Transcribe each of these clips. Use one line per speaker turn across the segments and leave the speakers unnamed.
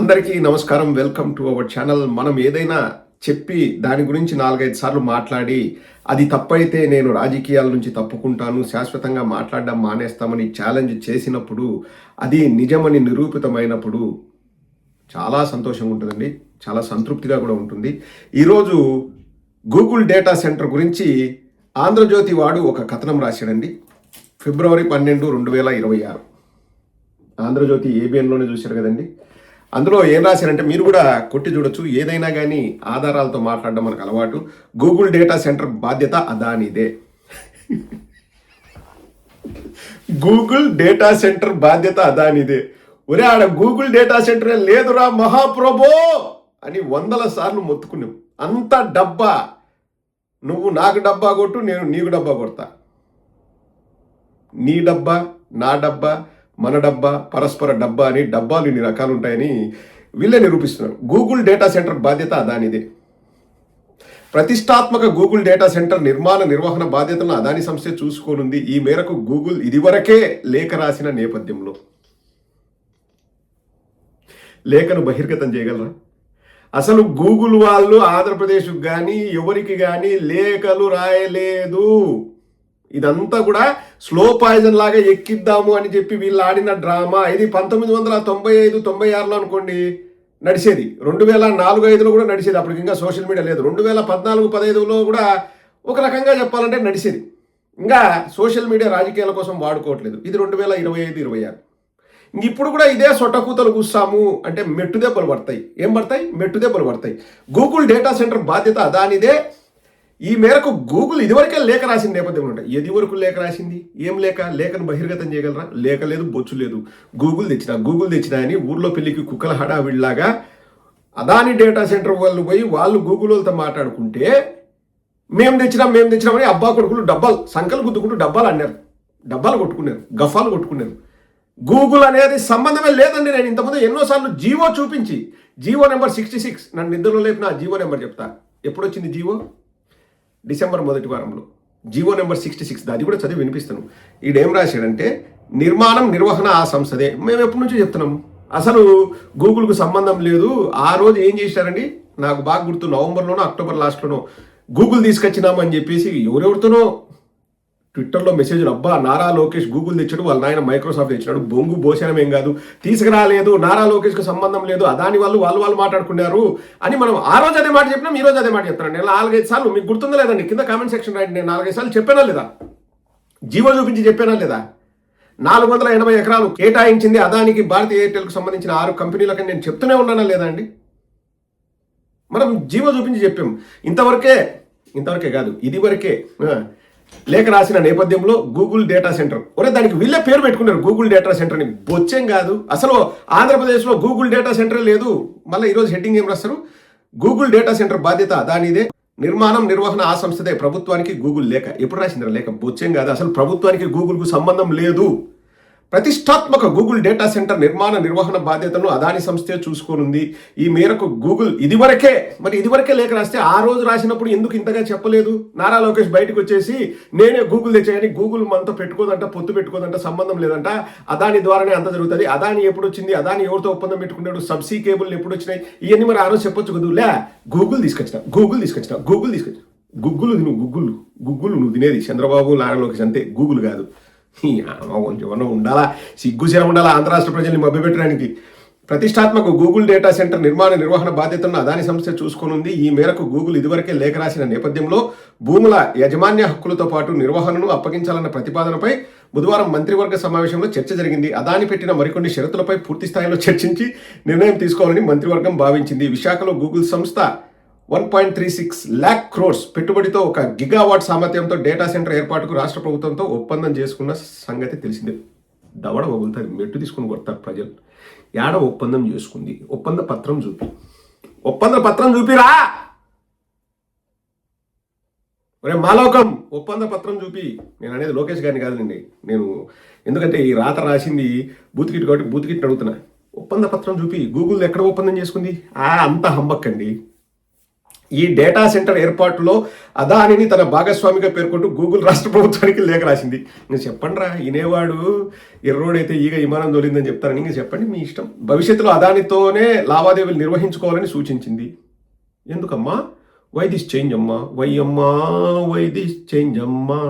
అందరికీ నమస్కారం. Welcome to our channel. మనం ఏదైనా చెప్పి దాని గురించి 4-5 సార్లు మాట్లాడి అది తప్పైతే నేను రాజకీయాల నుంచి తప్పుకుంటాను, శాశ్వతంగా మాట్లాడడం మానేస్తామని ఛాలెంజ్ చేసినప్పుడు, అది నిజమని నిరూపితమైనప్పుడు చాలా సంతోషంగా ఉంటుందండి, చాలా సంతృప్తిగా కూడా ఉంటుంది. ఈరోజు గూగుల్ డేటా సెంటర్ గురించి ఆంధ్రజ్యోతి వాడు ఒక కథనం రాశాడండి. ఫిబ్రవరి 12, 2026. ఆంధ్రజ్యోతి ఏబిఎన్లోనే చూశారు కదండి. అందులో ఏం రాశారంటే మీరు కూడా కొట్టి చూడొచ్చు. ఏదైనా కానీ ఆధారాలతో మాట్లాడడం మనకు అలవాటు. గూగుల్ డేటా సెంటర్ బాధ్యత అదానిదే. గూగుల్ డేటా సెంటర్ బాధ్యత అదానిదే. ఒరే ఆడ గూగుల్ డేటా సెంటర్ లేదురా మహాప్రభో అని 100 సార్లు మొత్తుకున్నాం. అంత డబ్బా, నువ్వు నాకు డబ్బా కొట్టు, నేను నీకు డబ్బా కొడతా. నీ డబ్బా, నా డబ్బా, మన డబ్బా, పరస్పర డబ్బా అని డబ్బాలు ఇన్ని రకాలు ఉంటాయని వీళ్ళే నిరూపిస్తున్నారు. గూగుల్ డేటా సెంటర్ బాధ్యత అదానిదే. ప్రతిష్టాత్మక గూగుల్ డేటా సెంటర్ నిర్వహణ బాధ్యతలను అదాని సంస్థే చూసుకోనుంది. ఈ మేరకు గూగుల్ ఇదివరకే లేఖ రాసిన నేపథ్యంలో. లేఖను బహిర్గతం చేయగలరా? అసలు గూగుల్ వాళ్ళు ఆంధ్రప్రదేశ్కు కానీ ఎవరికి కానీ లేఖలు రాయలేదు. ఇదంతా కూడా స్లో పాయిజన్ లాగా ఎక్కిద్దాము అని చెప్పి వీళ్ళు ఆడిన డ్రామా. ఇది 1995, 96లో అనుకోండి నడిచేది. 2004-05లో కూడా నడిచేది. అప్పటికి ఇంకా సోషల్ మీడియా లేదు. 2014, 15లో కూడా ఒక రకంగా చెప్పాలంటే నడిచేది. ఇంకా సోషల్ మీడియా రాజకీయాల కోసం వాడుకోవట్లేదు. ఇది 2025, 26. ఇప్పుడు కూడా ఇదే సొట్టకూతలు కూస్తాము అంటే మెట్టు దెబ్బలు పడతాయి. ఏం పడతాయి? మెట్టు దెబ్బలు పడతాయి. గూగుల్ డేటా సెంటర్ బాధ్యత అదానిదే. ఈ మేరకు గూగుల్ ఇదివరకే లేఖ రాసిన నేపథ్యంలో ఉంటాయి. ఎది వరకు లేఖ రాసింది? ఏం లేఖ? లేఖను బహిర్గతం చేయగలరా? లేఖ లేదు, బొచ్చు లేదు. గూగుల్ తెచ్చినా అని ఊర్లో పెళ్లికి కుక్కల హడావిడిలాగా అదాని డేటా సెంటర్ వాళ్ళు పోయి వాళ్ళు గూగుల్ వాళ్ళతో మాట్లాడుకుంటే మేము తెచ్చినామని అబ్బా కొడుకులు డబ్బాలు సంకలు గుద్దుకుంటూ డబ్బాలు అన్నారు, డబ్బాలు కొట్టుకున్నారు, గఫాలు కొట్టుకున్నారు. గూగుల్ అనేది సంబంధమే లేదండి. నేను ఇంతకుముందు ఎన్నోసార్లు జీవో చూపించి, జీవో నెంబర్ 66, నన్ను నిద్రలో లేపిన జీవో నెంబర్ చెప్తా. ఎప్పుడు వచ్చింది జీవో? డిసెంబర్ 1వ వారంలో జీవో నెంబర్ 66. అది కూడా చదివి వినిపిస్తాను. ఈడేం రాశాడంటే నిర్వహణ ఆ సంస్థదే. మేము ఎప్పటి నుంచో చెప్తున్నాము అసలు గూగుల్కు సంబంధం లేదు. ఆ రోజు ఏం చేశారండి నాకు బాగా గుర్తు. నవంబర్లోనో అక్టోబర్ లాస్ట్లోనో గూగుల్ తీసుకొచ్చినామని చెప్పేసి ఎవరెవరితోనో ట్విట్టర్లో మెసేజ్లు, అబ్బా నారా లోకేష్ గూగుల్ తెచ్చాడు, వాళ్ళ నాయన మైక్రోసాఫ్ట్ తెచ్చినాడు, బొంగు భోజనం ఏం కాదు, తీసుకురాలేదు, నారా లోకేష్కి సంబంధం లేదు, అదాని వాళ్ళు మాట్లాడుకున్నారు అని మనం ఆ రోజు అదే మాట చెప్పినాం. ఈ రోజు అదే మాట చెప్తాను. నేను 4-5 సార్లు, మీకు గుర్తుందా లేదండి? కింద కామెంట్ సెక్షన్ రాయండి. నేను 4-5 సార్లు చెప్పానా లేదా? జీవో చూపించి చెప్పానా లేదా? 480 ఎకరాలు కేటాయించింది అదానికి, భారతీయ ఎయిర్టెల్కు సంబంధించిన 6 కంపెనీలకని నేను చెప్తూనే ఉన్నానా లేదా అండి? మనం జీవో చూపించి చెప్పాం. ఇంతవరకే కాదు, ఇదివరకే లేఖ రాసిన నేపథ్యంలో గూగుల్ డేటా సెంటర్. ఒరే దానికి వీళ్ళే పేరు పెట్టుకున్నారు గూగుల్ డేటా సెంటర్ అని. బొచ్చేం కాదు. అసలు ఆంధ్రప్రదేశ్లో గూగుల్ డేటా సెంటర్ లేదు. మళ్ళీ ఈరోజు హెడ్డింగ్ ఏం రాస్తారు? గూగుల్ డేటా సెంటర్ బాధ్యత అదానిదే, నిర్వహణ ఆ సంస్థదే, ప్రభుత్వానికి గూగుల్ లేఖ. ఎప్పుడు రాసింది లేఖ? బొచ్చేం కాదు. అసలు ప్రభుత్వానికి గూగుల్కు సంబంధం లేదు. ప్రతిష్టాత్మక గూగుల్ డేటా సెంటర్ నిర్వహణ బాధ్యతను అదాని సంస్థే చూసుకోనుంది. ఈ మేరకు గూగుల్ ఇదివరకే లేఖ రాస్తే ఆ రోజు రాసినప్పుడు ఎందుకు ఇంతగా చెప్పలేదు? నారా లోకేష్ బయటకు వచ్చేసి నేనే గూగుల్ తెచ్చాయని, గూగుల్ మనతో పెట్టుకోదంట, పొత్తు పెట్టుకోదంట, సంబంధం లేదంట, అదాని ద్వారానే అంత జరుగుతుంది. అదాని ఎప్పుడు వచ్చింది? అదాని ఎవరితో ఒప్పందం పెట్టుకున్నాడు? సబ్సీ కేబుల్ ఎప్పుడు వచ్చినాయి? ఇవన్నీ మరి ఆ రోజు చెప్పొచ్చు కదా. లే, గూగుల్ తీసుకొచ్చిన గుగ్గులు నువ్వు తినేది చంద్రబాబు, నారా లోకేష్ అంతే, గూగుల్ కాదు. కొంచెం ఉండాలా, సిగ్గుశరం ఉండాలా ఆంధ్ర ప్రజల్ని మభ్యపెట్టడానికి. ప్రతిష్టాత్మక గూగుల్ డేటా సెంటర్ నిర్వహణ బాధ్యతలను అదాని సంస్థ చూసుకోనుంది. ఈ మేరకు గూగుల్ ఇదివరకే లేఖ రాసిన నేపథ్యంలో భూముల యాజమాన్య హక్కులతో పాటు నిర్వహణను అప్పగించాలన్న ప్రతిపాదనపై బుధవారం మంత్రివర్గ సమావేశంలో చర్చ జరిగింది. అదాని పెట్టిన మరికొన్ని షరతులపై పూర్తి స్థాయిలో చర్చించి నిర్ణయం తీసుకోవాలని మంత్రివర్గం భావించింది. విశాఖలో గూగుల్ సంస్థ 1.36 lakh crores పెట్టుబడితో 1 గిగావాట్ సామర్థ్యంతో డేటా సెంటర్ ఏర్పాటుకు రాష్ట్ర ప్రభుత్వంతో ఒప్పందం చేసుకున్న సంగతి తెలిసిందే. దవడ వగులుతుంది, మెట్టు తీసుకుని కొడతారు ప్రజలు. ఏడ ఒప్పందం చేసుకుంది? ఒప్పంద పత్రం చూపిరా. ఒరే మాలోకం, ఒప్పంద పత్రం చూపి. నేను అనేది లోకేష్ గారిని కాదండి. నేను ఎందుకంటే ఈ రాత రాసింది బూతికిట్ కాబట్టి బూతికిట్ అడుగుతున్నా. ఒప్పంద పత్రం చూపి. గూగుల్ ఎక్కడ ఒప్పందం చేసుకుంది? అంత హంబక్కండి. ఈ డేటా సెంటర్ ఏర్పాటులో అదానిని తన భాగస్వామిగా పేర్కొంటూ గూగుల్ రాష్ట్ర ప్రభుత్వానికి లేఖ రాసింది. ఇంకా చెప్పండి రా, ఇనేవాడు ఎర్రోడైతే ఈగ విమానం తోలిందని చెప్తారని ఇంకా చెప్పండి, మీ ఇష్టం. భవిష్యత్తులో అదానితోనే లావాదేవీలు నిర్వహించుకోవాలని సూచించింది. ఎందుకమ్మా? వై దిస్ చేంజ్ అమ్మా, వై దిస్ చేంజ్ అమ్మా.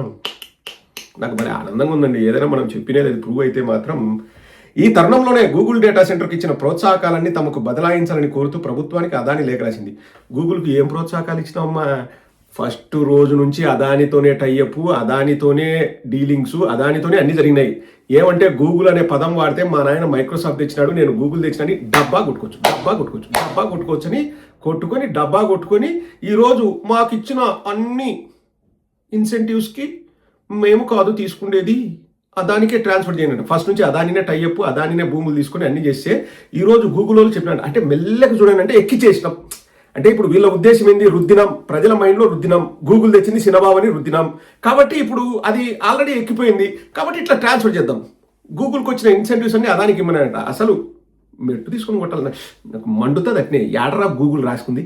నాకు మరి ఆనందంగా ఉందండి. ఏదైనా మనం చెప్పినది అది ప్రూవ్ అయితే మాత్రం. ఈ తరుణంలోనే గూగుల్ డేటా సెంటర్కి ఇచ్చిన ప్రోత్సాహకాలన్నీ తమకు బదలాయించాలని కోరుతూ ప్రభుత్వానికి అదాని లేఖ రాసింది. గూగుల్కి ఏం ప్రోత్సాహకాలు ఇచ్చినామమ్మా? ఫస్ట్ రోజు నుంచి అదానితోనే టైఅప్, అదానితోనే డీలింగ్స్, అదానితోనే అన్ని జరిగినాయి. ఏమంటే గూగుల్ అనే పదం వాడితే మా నాయన మైక్రోసాఫ్ట్ తెచ్చినాడు, నేను గూగుల్ తెచ్చినని డబ్బా కొట్టుకోవచ్చు అని డబ్బా కొట్టుకొని ఈరోజు మాకు ఇచ్చిన అన్ని ఇన్సెంటివ్స్కి మేము కాదు తీసుకునేది, అదానికే ట్రాన్స్ఫర్ చేయండి. ఫస్ట్ నుంచి అదానినే టైఅప్, అదానినే భూములు తీసుకుని అన్ని చేస్తే ఈరోజు గూగుల్ వాళ్ళు చెప్పినాడు. అంటే మెల్లగా చూడండి, అంటే ఎక్కి చేసినాం. అంటే ఇప్పుడు వీళ్ళ ఉద్దేశం ఏంది? రుద్దినాం, ప్రజల మైండ్లో రుద్దినాం. గూగుల్ తెచ్చింది సినబాబని రుద్దినాం కాబట్టి ఇప్పుడు అది ఆల్రెడీ ఎక్కిపోయింది కాబట్టి ఇట్లా ట్రాన్స్ఫర్ చేద్దాం. గూగుల్కి వచ్చిన ఇన్సెంటివ్స్ అన్ని అదానికి ఇమ్మన్నాడంట. అసలు మెట్టు తీసుకొని కొట్టాలి. నాకు మండుతుంది అట్నే. యాడరా గూగుల్ రాసుకుంది?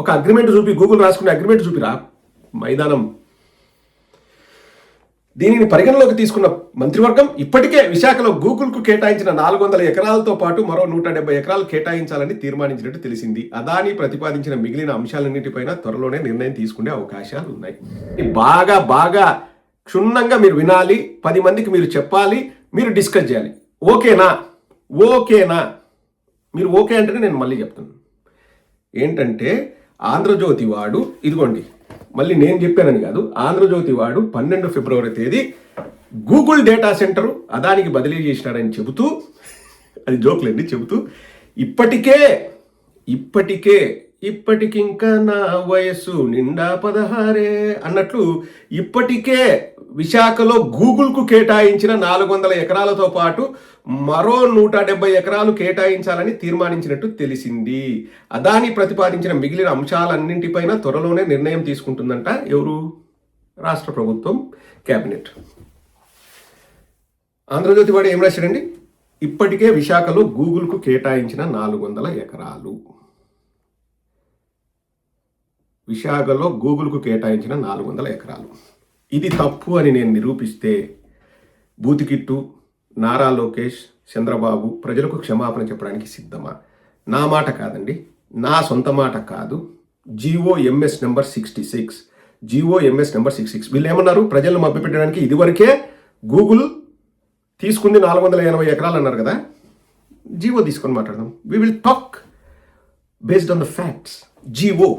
ఒక అగ్రిమెంట్ చూపి, గూగుల్ రాసుకునే అగ్రిమెంట్ చూపిరా మైదానం. దీనిని పరిగణలోకి తీసుకున్న మంత్రివర్గం ఇప్పటికే విశాఖలో గూగుల్కు కేటాయించిన 400 ఎకరాలతో పాటు మరో 170 ఎకరాలు కేటాయించాలని తీర్మానించినట్టు తెలిసింది. అదాని ప్రతిపాదించిన మిగిలిన అంశాలన్నింటిపైన త్వరలోనే నిర్ణయం తీసుకునే అవకాశాలు ఉన్నాయి. బాగా క్షుణ్ణంగా మీరు వినాలి, 10 మందికి మీరు చెప్పాలి, మీరు డిస్కస్ చేయాలి. ఓకేనా? మీరు ఓకే అంటేనే నేను మళ్ళీ చెప్తాను. ఏంటంటే ఆంధ్రజ్యోతి వాడు, ఇదిగోండి మళ్ళీ నేను చెప్పానని కాదు, ఆంధ్రజ్యోతి వాడు 12 ఫిబ్రవరి తేదీ గూగుల్ డేటా సెంటర్ అదానికి బదిలీ చేసినాడని చెబుతూ, అది జోక్లేండి, చెబుతూ ఇప్పటికింకా నా వయస్సు నిండా 16 అన్నట్లు ఇప్పటికే విశాఖలో గూగుల్కు కేటాయించిన 400 ఎకరాలతో పాటు మరో 170 ఎకరాలు కేటాయించాలని తీర్మానించినట్టు తెలిసింది. అదాని ప్రతిపాదించిన మిగిలిన అంశాలన్నింటిపైన త్వరలోనే నిర్ణయం తీసుకుంటుందంట. ఎవరు? రాష్ట్ర ప్రభుత్వం, కేబినెట్. ఆంధ్రజ్యోతి వాడు ఏం రాశాడండి? ఇప్పటికే విశాఖలో గూగుల్కు కేటాయించిన 400 ఎకరాలు. విశాఖలో గూగుల్కు కేటాయించిన 400 ఎకరాలు. ఇది తప్పు అని నేను నిరూపిస్తే బూతికిట్టు, నారా లోకేష్, చంద్రబాబు ప్రజలకు క్షమాపణ చెప్పడానికి సిద్ధమా? నా మాట కాదండి, నా సొంత మాట కాదు. GOMS number 66. వీళ్ళు ఏమన్నారు? ప్రజలను మభ్యపెట్టడానికి ఇదివరకే గూగుల్ తీసుకుంది 480 ఎకరాలు అన్నారు కదా. జీవో తీసుకొని మాట్లాడదాం. We will talk based on the facts. GO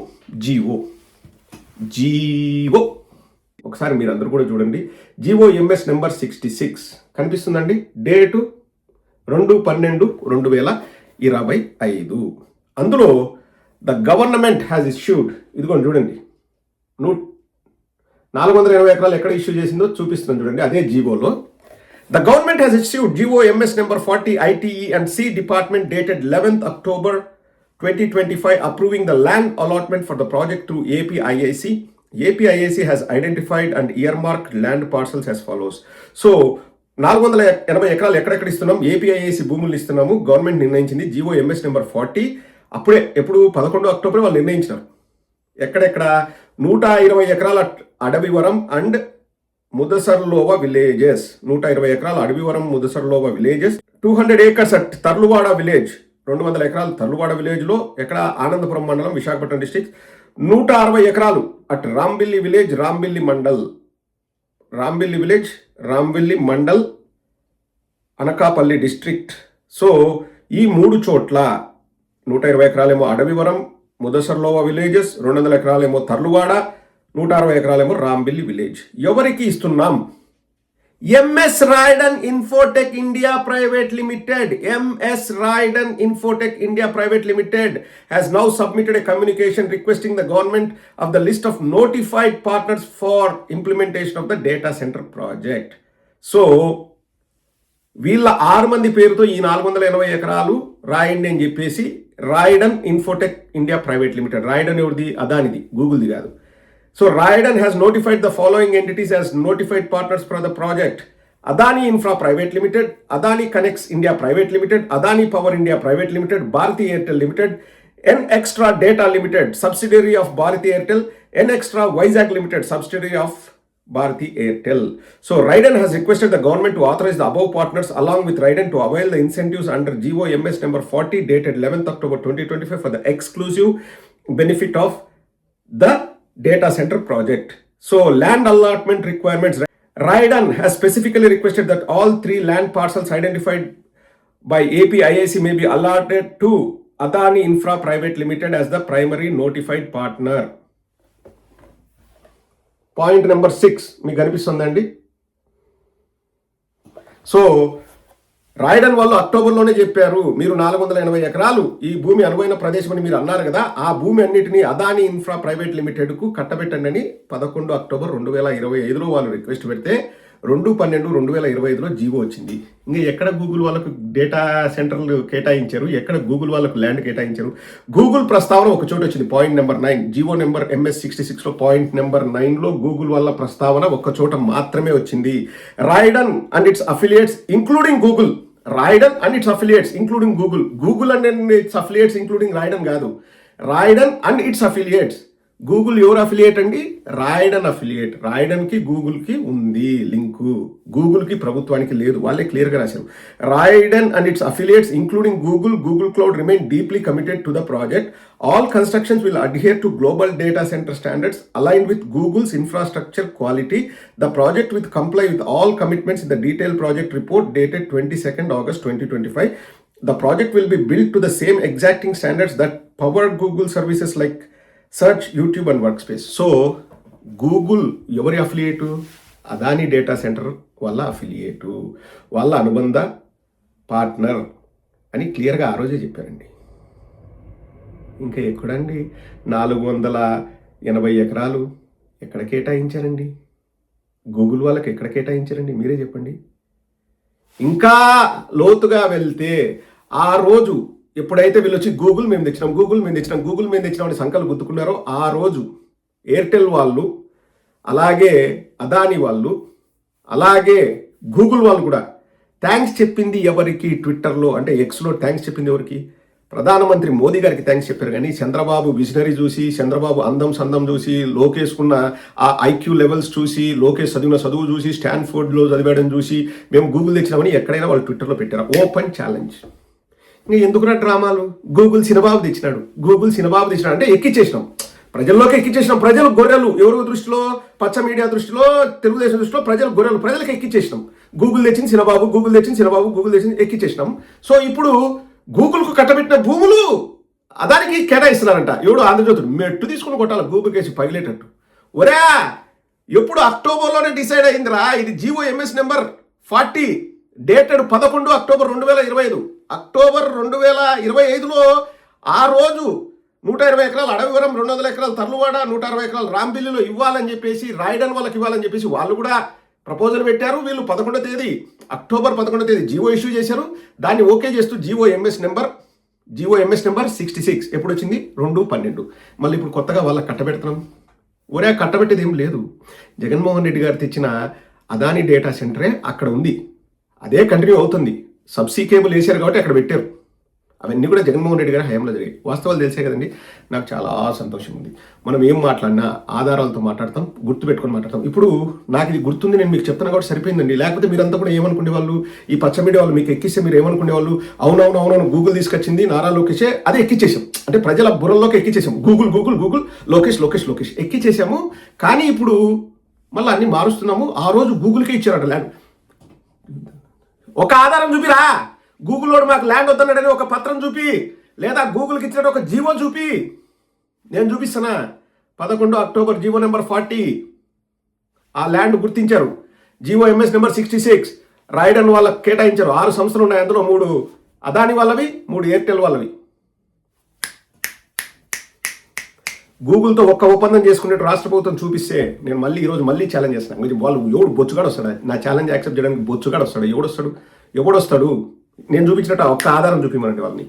ఒకసారి మీరు అందరూ కూడా చూడండి. GOMS నెంబర్ 66 కనిపిస్తుందండి. డేటు 2/12/2025. అందులో ద గవర్నమెంట్ హ్యాస్ ఇష్యూడ్, ఇదిగోండి చూడండి, 480 ఎకరాలు ఎక్కడ ఇష్యూ చేసిందో చూపిస్తున్నాను చూడండి. అదే జీవోలో the government has issued GOMS number 40 ITE and C Department dated 11th October 2025 approving the land allotment for the project through APIIC. APIIC has identified and earmarked land parcels as follows. So 480 ఎకరాలు ఎక్కడెక్కడ ఇస్తున్నాం? APIIC భూములు ఇస్తున్నాము. Government నిర్ణయించింది. GOMS number 40 అప్పుడే ఎప్పుడు 11 October వాళ్ళు నిర్ణయించినారు. ఎక్కడెక్కడ? 120 ఎకరాల అడవివరం అండ్ ముదసర్లోవ విలేజెస్. 120 ఎకరాల Adavivaram Mudasarlova villages. 200 acres at Tarluvada village. 200 ఎకరాలు తర్లువాడ విలేజ్లో, ఎక్కడ? ఆనందపురం మండలం, విశాఖపట్నం డిస్ట్రిక్ట్. 160 ఎకరాలు at Rambilli village, Rambilli mandal, Anakapalli district. So ఈ 3 చోట్ల 120 ఎకరాలేమో అడవివరం, ముదసర్లోవ విలేజెస్, 200 ఎకరాలేమో తర్లువాడ, 160 ఎకరాలేమో రాంబిల్లి విలేజ్. ఎవరికి ఇస్తున్నాం? MS Raiden Infotech India Private Limited has now submitted a communication requesting the government of the list of notified partners for implementation of the data center project. So వీళ్ళ 6 మంది పేరుతో ఈ 480 ఎకరాలు రాయండి అని చెప్పేసి రాయిడన్ ఇన్ఫోటెక్ ఇండియా ప్రైవేట్ లిమిటెడ్. రాయిడన్ ఎవరిది? అదానిది, గూగుల్ది కాదు. So Raiden has notified the following entities as notified partners for the project: Adani Infra Private Limited, Adani Connects India Private Limited, Adani Power India Private Limited, Bharti Airtel Limited, N Extra Data Limited, subsidiary of Bharti Airtel, N Extra Vizag Limited, subsidiary of Bharti Airtel. So Raiden has requested the government to authorize the above partners along with Raiden to avail the incentives under GOMS number 40 dated 11th October 2025 for the exclusive benefit of the data center project. So land allotment requirements. Raiden has specifically requested that all 3 land parcels identified by APIIC may be allotted to Adani Infra Private Limited as the primary notified partner. Point number 6 మీకు కనిపిస్తుందండి. So రాయడన్ వాళ్ళు అక్టోబర్లోనే చెప్పారు, మీరు 480 ఎకరాలు ఈ భూమి అనువైన ప్రదేశం అని మీరు అన్నారు కదా, ఆ భూమి అన్నిటినీ అదానీ ఇన్ఫ్రా ప్రైవేట్ లిమిటెడ్కు కట్టబెట్టండి అని 11 అక్టోబర్ 2025లో వాళ్ళు రిక్వెస్ట్ పెడితే 2/12/2025లో జీవో వచ్చింది. ఇంకా ఎక్కడ గూగుల్ వాళ్ళకు డేటా సెంటర్లు కేటాయించారు, ఎక్కడ గూగుల్ వాళ్ళకు ల్యాండ్ కేటాయించారు? గూగుల్ ప్రస్తావన ఒక చోట వచ్చింది, పాయింట్ నెంబర్ 9, జీవో నెంబర్ MS66లో పాయింట్ నెంబర్ 9లో గూగుల్ వాళ్ళ ప్రస్తావన ఒక్క చోట మాత్రమే వచ్చింది. Raiden and its affiliates including Google, Raiden and its affiliates including Google, Google and its affiliates including Raiden కాదు, Raiden and its affiliates. Google ఎవరు అఫిలియేట్ అండి? Raiden affiliate. రాయడన్కి గూగుల్కి ఉంది లింకు, గూగుల్కి ప్రభుత్వానికి లేదు, వాళ్ళే క్లియర్గా రాశారు. Raiden and its affiliates including Google cloud remain deeply committed to the project. All constructions will adhere to global data center standards aligned with Google's infrastructure quality. The project will comply with all commitments in the detailed project report dated 22nd August 2025. The project will be built to the same exacting standards that power Google services like Search, YouTube and Workspace. So, Google ఎవరి అఫిలియేటు? Adani data centre వాళ్ళ అఫిలియేటు, వాళ్ళ అనుబంధ partner అని క్లియర్గా ఆ రోజే చెప్పారండి. ఇంకా ఎక్కడండి 480 ఎకరాలు ఎక్కడ కేటాయించారండి? గూగుల్ వాళ్ళకి ఎక్కడ కేటాయించారండి? మీరే చెప్పండి. ఇంకా లోతుగా వెళ్తే ఆ రోజు ఎప్పుడైతే వీళ్ళు వచ్చి గూగుల్ మేము తెచ్చినాం అని సంకలు గుర్తుకున్నారో ఆ రోజు ఎయిర్టెల్ వాళ్ళు, అలాగే అదానీ వాళ్ళు, అలాగే గూగుల్ వాళ్ళు కూడా థ్యాంక్స్ చెప్పింది ఎవరికి? ట్విట్టర్లో అంటే ఎక్స్లో థ్యాంక్స్ చెప్పింది ఎవరికి? ప్రధానమంత్రి మోదీ గారికి థ్యాంక్స్ చెప్పారు. కానీ చంద్రబాబు విజనరీ చూసి, చంద్రబాబు అందం సందం చూసి, లోకేష్కున్న ఆ ఐక్యూ లెవెల్స్ చూసి, లోకేష్ చదివిన చదువు చూసి, స్టాన్ఫోర్డ్లో చదివాడని చూసి మేము గూగుల్ తెచ్చినామని ఎక్కడైనా వాళ్ళు ట్విట్టర్లో పెట్టారు. Open challenge. ఇంకా ఎందుకురా డ్రామాలు? గూగుల్ సినబాబు తెచ్చినాడు అంటే ఎక్కిచ్చేసినాం, ప్రజల్లోకి ఎక్కిచ్చేసినాం. ప్రజలు గొర్రెలు, ఎవరి దృష్టిలో? పచ్చ మీడియా దృష్టిలో, తెలుగుదేశం దృష్టిలో ప్రజలు గొర్రెలు, ప్రజలకు ఎక్కిచ్చేసినాం. గూగుల్ తెచ్చింది సినబాబు ఎక్కిచ్చేసినాం. సో ఇప్పుడు గూగుల్కు కట్టబెట్టిన భూములు అదానికి కేటాయిస్తున్నారంట. ఎవడు? ఆంధ్రజ్యోతుడు మెట్టు తీసుకుని కొట్టాలి గూగుల్ కేసి పగిలేటట్టు. ఒరే, ఎప్పుడు? అక్టోబర్లోనే డిసైడ్ అయిందిరా. ఇది GOMS number 40 dated 11 October 2025. October 2025లో ఆ రోజు 120 ఎకరాలు అడవివరం, 200 ఎకరాలు తర్లువాడ, 160 ఎకరాలు రాంబిల్లిలో ఇవ్వాలని చెప్పేసి, రాయడన్ వాళ్ళకి ఇవ్వాలని చెప్పేసి వాళ్ళు కూడా ప్రపోజల్ పెట్టారు. వీళ్ళు 11వ తేదీ అక్టోబర్ 11వ తేదీ జీవో ఇష్యూ చేశారు. దాన్ని ఓకే చేస్తూ GOMS నెంబర్ 66 ఎప్పుడు వచ్చింది? 2/12. మళ్ళీ ఇప్పుడు కొత్తగా వాళ్ళకి కట్టబెడుతున్నాం. ఒరే, కట్టబెట్టేది ఏం లేదు. జగన్మోహన్ రెడ్డి గారు తెచ్చిన అదానీ డేటా సెంటరే అక్కడ ఉంది, అదే కంటిన్యూ అవుతుంది. సబ్సీ కేబుల్ వేశారు కాబట్టి అక్కడ పెట్టారు. అవన్నీ కూడా జగన్మోహన్ రెడ్డి గారి హయాంలో జరిగాయి. వాస్తవాలు తెలిసే కదండి. నాకు చాలా సంతోషం ఉంది. మనం ఏం మాట్లాడినా ఆధారాలతో మాట్లాడతాం, గుర్తుపెట్టుకొని మాట్లాడతాం. ఇప్పుడు నాకు ఇది గుర్తుంది, నేను మీకు చెప్తున్నా కాబట్టి సరిపోయిందండి. లేకపోతే మీరంతా కూడా ఏమనుకునే వాళ్ళు, ఈ పచ్చ మీడియా వాళ్ళు మీకు ఎక్కిస్తే మీరు ఏమనుకునే వాళ్ళు? అవునవును గూగుల్ తీసుకొచ్చింది, నారా లోకేషే, అదే ఎక్కిచ్చేసాం. అంటే ప్రజల బుర్రల్లోకి ఎక్కిచ్చేసాం. గూగుల్ లోకేష్ ఎక్కిచ్చేసాము. కానీ ఇప్పుడు మళ్ళీ అన్ని మారుస్తున్నాము. ఆ రోజు గూగుల్కే ఇచ్చారట ల్యాండ్. ఒక ఆధారం చూపిరా, గూగుల్ వాడు మాకు ల్యాండ్ వద్దన్నాడని ఒక పత్రం చూపి, లేదా గూగుల్కి ఇచ్చినట్టు ఒక జీవో చూపి. నేను చూపిస్తానా? 11 అక్టోబర్ జీవో నెంబర్ 40 ఆ ల్యాండ్ గుర్తించారు. GOMS నెంబర్ 66 రాయడన్ వాళ్ళకి కేటాయించారు. 6 సంస్థలు ఉన్నాయి, అందులో 3 అదానీ వాళ్ళవి, 3 ఎయిర్టెల్ వాళ్ళవి. గూగుల్తో ఒక్క ఒప్పందం చేసుకునేట్టు రాష్ట్ర ప్రభుత్వం చూపిస్తే నేను ఈరోజు మళ్ళీ ఛాలెంజ్ చేస్తాను. వాళ్ళు ఎవడు బొచ్చుగాడు వస్తాడా? నా ఛాలెంజ్ యాక్సెప్ట్ చేయడానికి బొచ్చుగాడు వస్తాడు? ఎవడొస్తాడు? నేను చూపించినట్టు ఒక్క ఆధారం చూపించమంటే వాళ్ళని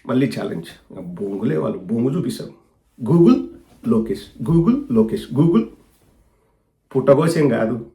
మళ్ళీ ఛాలెంజ్. బొంగులే వాళ్ళు, బొంగు చూపిస్తారు. గూగుల్ లోకేష్ పుట్టగోసేం కాదు.